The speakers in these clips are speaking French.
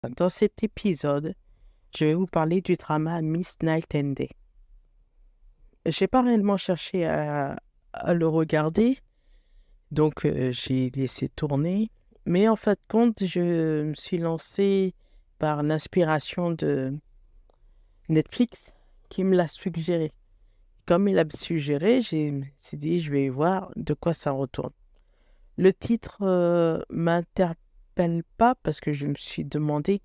Dans cet épisode, je vais vous parler du drama Miss Night and Day. J'ai pas réellement cherché à le regarder, donc j'ai laissé tourner. Mais en fait, compte, je me suis lancé par l'inspiration de Netflix qui me l'a suggéré. Comme il l'a suggéré, je me suis dit, je vais voir de quoi ça retourne. Le titre m'interpelle pas parce que je me suis demandé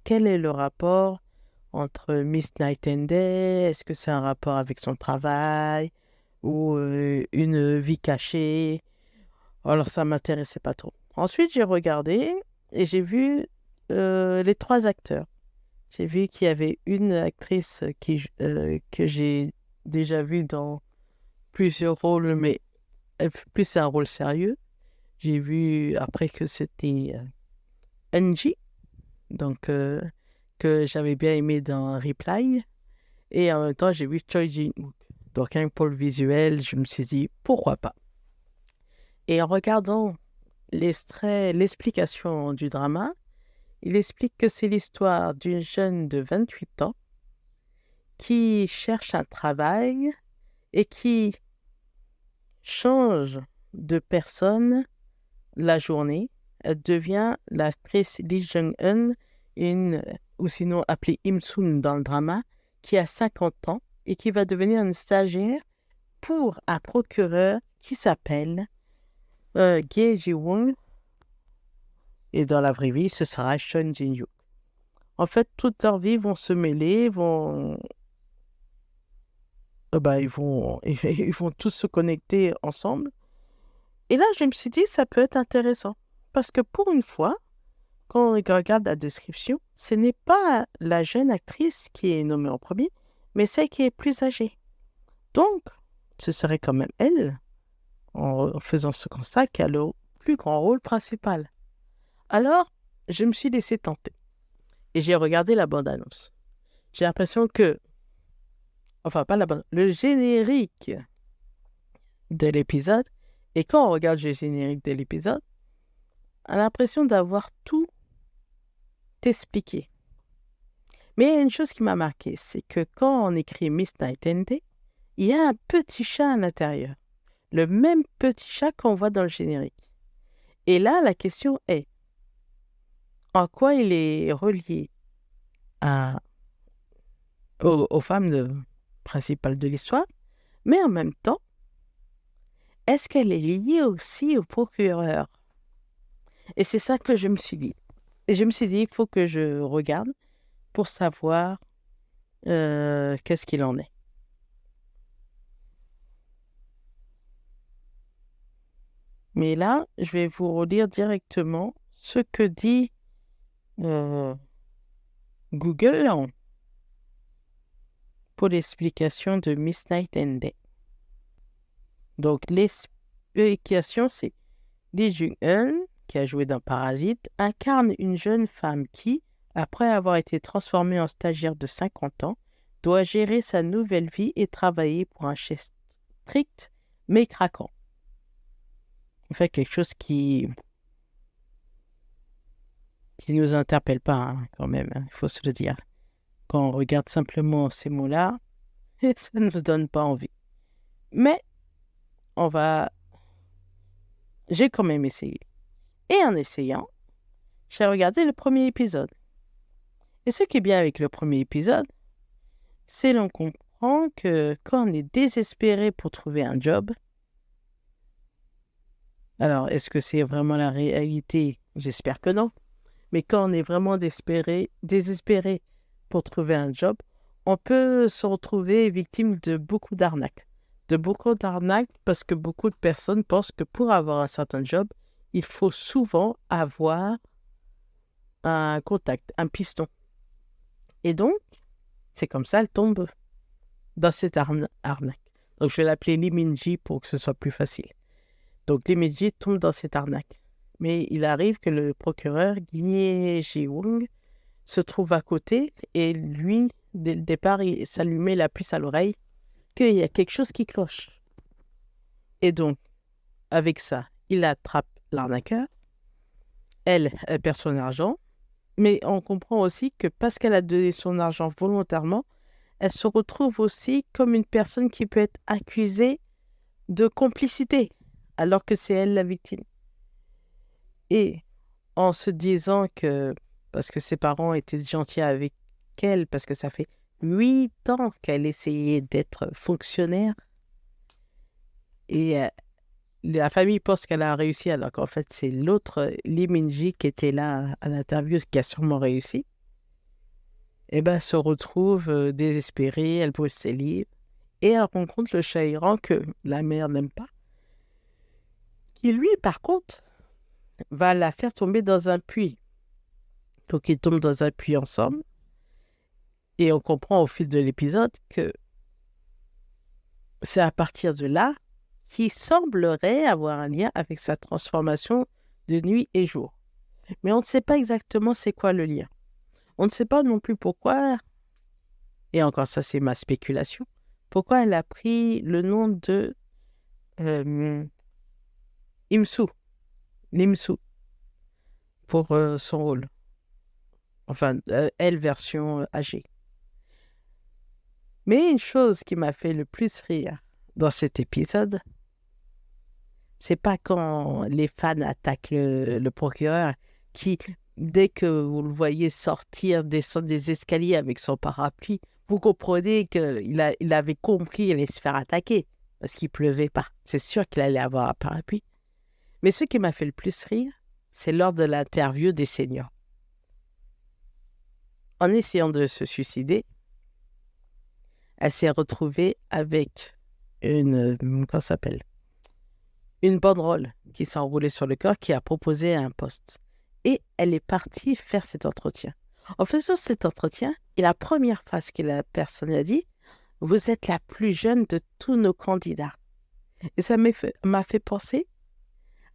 quel est le rapport entre Miss Night and Day. Est-ce que c'est un rapport avec son travail ou une vie cachée? Alors ça m'intéressait pas trop. Ensuite, j'ai regardé et j'ai vu les trois acteurs. J'ai vu qu'il y avait une actrice que j'ai déjà vue dans plusieurs rôles, mais elle fait plus un rôle sérieux. J'ai vu après que c'était Angie, donc que j'avais bien aimé dans Reply. Et en même temps, j'ai vu Choi Jin-wook. Donc, rien que pour le visuel, je me suis dit, pourquoi pas? Et en regardant l'explication du drama, il explique que c'est l'histoire d'une jeune de 28 ans qui cherche un travail et qui change de personne la journée. Elle devient l'actrice Lee Jung-eun, ou sinon appelée Im Sun dans le drama, qui a 50 ans et qui va devenir une stagiaire pour un procureur qui s'appelle Gye Ji-woong. Et dans la vraie vie, ce sera Choi Jin-wook. En fait, toute leur vie vont se mêler, ils vont tous se connecter ensemble. Et là, je me suis dit, ça peut être intéressant. Parce que pour une fois, quand on regarde la description, ce n'est pas la jeune actrice qui est nommée en premier, mais celle qui est plus âgée. Donc, ce serait quand même elle, en faisant ce constat, qui a le plus grand rôle principal. Alors, je me suis laissé tenter. Et j'ai regardé la bande-annonce. J'ai l'impression que... Enfin, pas la bande... Le générique de l'épisode. Et quand on regarde le générique de l'épisode, on a l'impression d'avoir tout expliqué. Mais il y a une chose qui m'a marqué, c'est que quand on écrit Miss Night and Day, il y a un petit chat à l'intérieur. Le même petit chat qu'on voit dans le générique. Et là, la question est, en quoi il est relié aux femmes principales de l'histoire, mais en même temps, est-ce qu'elle est liée aussi au procureur? Et c'est ça que je me suis dit. Et je me suis dit, il faut que je regarde pour savoir qu'est-ce qu'il en est. Mais là, je vais vous relire directement ce que dit Google pour l'explication de Miss Night and Day. Donc, l'explication, c'est Lee Jung-eun, qui a joué dans Parasite, incarne une jeune femme qui, après avoir été transformée en stagiaire de 50 ans, doit gérer sa nouvelle vie et travailler pour un chef strict mais craquant. En fait, quelque chose qui nous interpelle pas, hein, quand même, il faut se le dire. Quand on regarde simplement ces mots-là, ça ne nous donne pas envie. Mais j'ai quand même essayé. Et en essayant, j'ai regardé le premier épisode. Et ce qui est bien avec le premier épisode, c'est l'on comprend que quand on est désespéré pour trouver un job, alors est-ce que c'est vraiment la réalité? J'espère que non. Mais quand on est vraiment désespéré pour trouver un job, on peut se retrouver victime de beaucoup d'arnaques. De beaucoup d'arnaques parce que beaucoup de personnes pensent que pour avoir un certain job, il faut souvent avoir un contact, un piston. Et donc, c'est comme ça, elle tombe dans cette arnaque. Donc, je vais l'appeler Lee Min-ji pour que ce soit plus facile. Donc, Lee Min-ji tombe dans cette arnaque. Mais il arrive que le procureur, Gye Ji-woong, se trouve à côté et lui, dès le départ, ça lui met la puce à l'oreille qu'il y a quelque chose qui cloche. Et donc, avec ça, il attrape l'arnaqueur. Elle perd son argent. Mais on comprend aussi que parce qu'elle a donné son argent volontairement, elle se retrouve aussi comme une personne qui peut être accusée de complicité, alors que c'est elle la victime. Et en se disant que, parce que ses parents étaient gentils avec elle, parce que ça fait 8 ans qu'elle essayait d'être fonctionnaire, et la famille pense qu'elle a réussi, alors qu'en fait, c'est l'autre, Lee Min-ji, qui était là à l'interview, qui a sûrement réussi. Et ben, elle se retrouve désespérée, elle brûle ses livres, et elle rencontre le chat errant que la mère n'aime pas, qui lui, par contre, va la faire tomber dans un puits. Donc, ils tombent dans un puits ensemble, et on comprend au fil de l'épisode que c'est à partir de là qu'il semblerait avoir un lien avec sa transformation de nuit et jour. Mais on ne sait pas exactement c'est quoi le lien. On ne sait pas non plus pourquoi, et encore ça c'est ma spéculation, pourquoi elle a pris le nom de Imsu, Limsu, pour son rôle. Enfin, elle version âgée. Mais une chose qui m'a fait le plus rire dans cet épisode, c'est pas quand les fans attaquent le procureur qui, dès que vous le voyez sortir, descendre des escaliers avec son parapluie, vous comprenez qu'il avait compris qu'il allait se faire attaquer parce qu'il pleuvait pas. C'est sûr qu'il allait avoir un parapluie. Mais ce qui m'a fait le plus rire, c'est lors de l'interview des seniors. En essayant de se suicider, elle s'est retrouvée avec comment ça s'appelle ? Une banderole qui s'est enroulée sur le corps qui a proposé un poste. Et elle est partie faire cet entretien. En faisant cet entretien, et la première phrase que la personne a dit, « Vous êtes la plus jeune de tous nos candidats. » Et ça m'a fait penser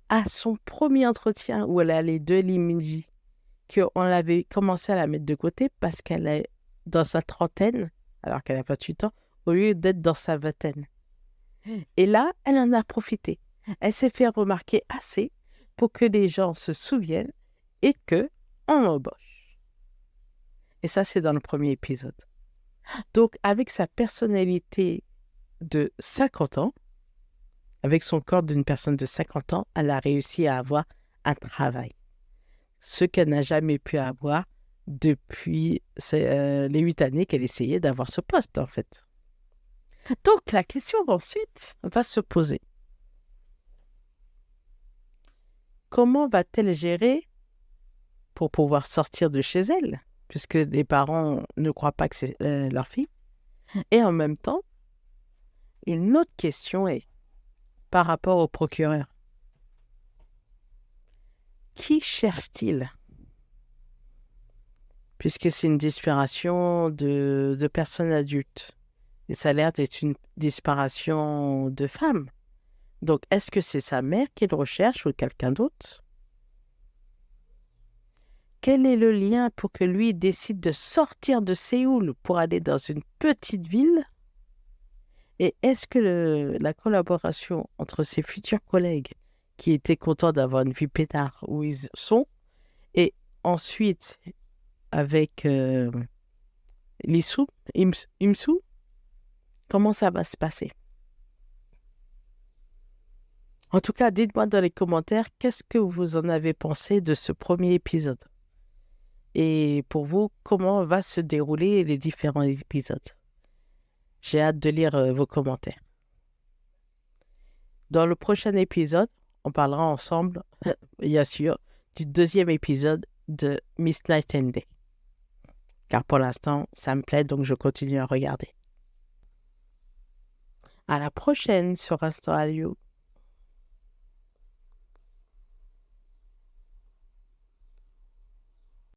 à son premier entretien où elle allait de Lee Min-ji, qu'on avait commencé à la mettre de côté parce qu'elle est dans sa trentaine, alors qu'elle a 28 ans, au lieu d'être dans sa vingtaine. Et là, elle en a profité. Elle s'est fait remarquer assez pour que les gens se souviennent et qu'on l'embauche. Et ça, c'est dans le premier épisode. Donc, avec sa personnalité de 50 ans, avec son corps d'une personne de 50 ans, elle a réussi à avoir un travail. Ce qu'elle n'a jamais pu avoir depuis les 8 années qu'elle essayait d'avoir ce poste, en fait. Donc, la question ensuite va se poser. Comment va-t-elle gérer pour pouvoir sortir de chez elle, puisque les parents ne croient pas que c'est leur fille? Et en même temps, une autre question est par rapport au procureur. Qui cherche-t-il? Puisque c'est une disparition de personnes adultes. Et ça a l'air d'être une disparition de femmes. Donc, est-ce que c'est sa mère qu'il recherche ou quelqu'un d'autre? Quel est le lien pour que lui décide de sortir de Séoul pour aller dans une petite ville? Et est-ce que la collaboration entre ses futurs collègues qui étaient contents d'avoir une vie pétard où ils sont, et ensuite avec Imsu, comment ça va se passer? En tout cas, dites-moi dans les commentaires qu'est-ce que vous en avez pensé de ce premier épisode. Et pour vous, comment va se dérouler les différents épisodes? J'ai hâte de lire vos commentaires. Dans le prochain épisode, on parlera ensemble, bien sûr, du deuxième épisode de Miss Night and Day. Car pour l'instant, ça me plaît, donc je continue à regarder. À la prochaine sur Instant Hallyu.